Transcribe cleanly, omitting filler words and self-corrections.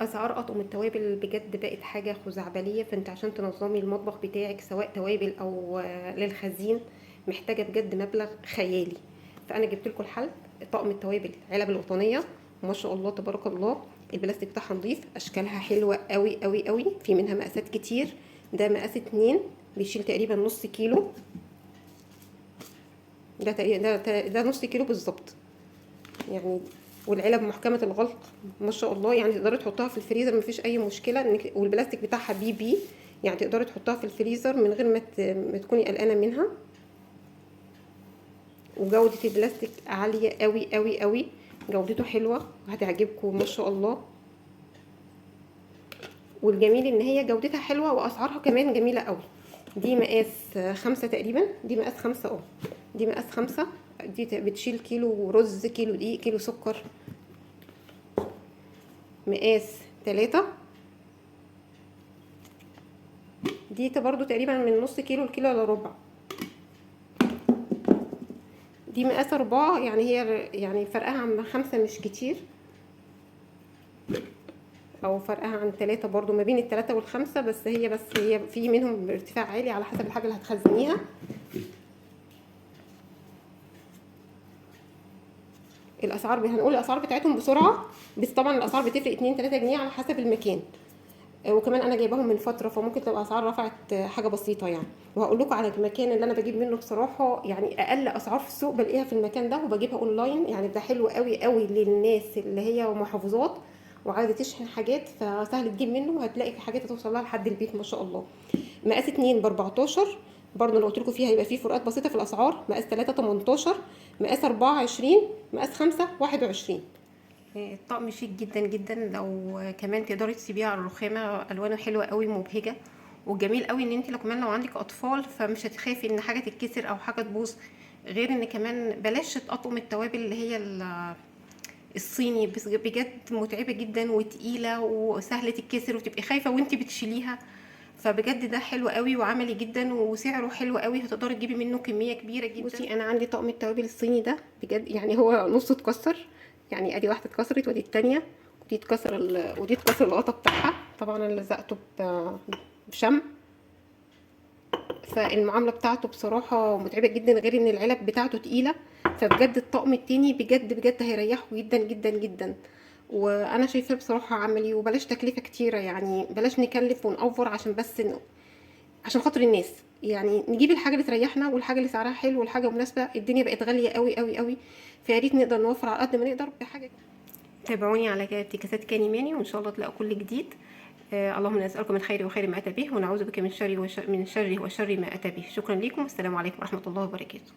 اسعار اطقم التوابل بجد بقت حاجه خزعبليه، فانت عشان تنظمي المطبخ بتاعك سواء توابل او للخزين محتاجه بجد مبلغ خيالي. فانا جبت لكم الحل. طقم التوابل علب الوطنيه، ما شاء الله تبارك الله، البلاستيك بتاعها نظيف، اشكالها حلوه قوي قوي قوي، في منها مقاسات كتير. ده مقاس 2، بيشيل تقريبا نص كيلو. ده تقريبا ده نص كيلو بالظبط يعني. والعلب محكمه الغلق ما شاء الله، يعني تقدري تحطها في الفريزر مفيش اي مشكله والبلاستيك بتاعها بي، يعني تقدري تحطها في الفريزر من غير ما تكوني قلقانه منها. وجوده البلاستيك عاليه قوي قوي قوي، جودته حلوه وهتعجبكم ما شاء الله. والجميل ان هي جودتها حلوه واسعارها كمان جميله قوي. دي مقاس 5 تقريبا، دي مقاس 5 دي مقاس 5. دي بتشيل كيلو رز، كيلو دقيق، كيلو سكر. مقاس 3، دي برضو تقريبا من نص كيلو لكيلو الا ربع. دي مقاس 4، يعني هي يعني فرقها عن 5 مش كتير، او فرقها عن 3 برضو، ما بين ال3 وال5، بس هي في منهم ارتفاع عالي على حسب الحاجه اللي هتخزنيها. الاسعار هنقول الاسعار بتاعتهم بسرعه، بس طبعا الاسعار بتفرق 2 3 جنيه على حسب المكان. وكمان انا جايباهم من فتره، فممكن تبقى اسعار رفعت حاجه بسيطه يعني. وهقول لكم على المكان اللي انا بجيب منه بصراحه، يعني اقل اسعار في السوق بلاقيها في المكان ده، وبجيبها اونلاين. يعني ده حلو قوي قوي للناس اللي هي محافظات وعايزه تشحن حاجات، فسهل تجيب منه وهتلاقي في حاجات هتوصل لها لحد البيت ما شاء الله. مقاس 2 ب 14 برضه، لو قلت لكم فيها هيبقى فيه فروقات بسيطه في الاسعار. مقاس 3 18، مقاس 4 20، مقاس 5 21. الطقم شيك جدا جدا، لو كمان تقدري تسيبيه على الرخامه، الوانه حلوه قوي مبهجه. وجميل قوي ان انت لو كمان لو عندك اطفال فمش هتخافي ان حاجه تتكسر او حاجه تبوظ. غير ان كمان بلاش اطقم التوابل اللي هي الصيني، بس بجد متعبه جدا وتقيله وسهله تتكسر وتبقي خايفه وانت بتشيليها. فبجد ده حلو قوي وعملي جدا وسعره حلو قوي، هتقدري تجيبي منه كميه كبيره جدا. بصي انا عندي طقم التوابل الصيني ده بجد، يعني هو نصه اتكسر، يعني ادي واحده اتكسرت ودي التانيه، ودي اتكسر الغطا بتاعها. طبعا انا لزقته بشمع. فالمعامله بتاعته بصراحه متعبه جدا، غير ان العلب بتاعته تقيله. فبجد الطقم التاني بجد بجد هيريحه جدا جدا جدا. وانا شايفاه بصراحه عملي، وبلاش تكلفه كتيره، يعني بلاش نكلف ونأوفر عشان بس عشان خاطر الناس. يعني نجيب الحاجه اللي تريحنا والحاجه اللي سعرها حلو والحاجه مناسبه. الدنيا بقت غاليه قوي قوي قوي، فيا ريت نقدر نوفر على قد ما نقدر بحاجه. تابعوني على افتكاسات كاني ماني، وان شاء الله تلاقوا كل جديد. اللهم نسألكم من خير وخير ما أتى به، ونعوذ بك من شر وشر ما أتى به. شكرا لكم، السلام عليكم ورحمة الله وبركاته.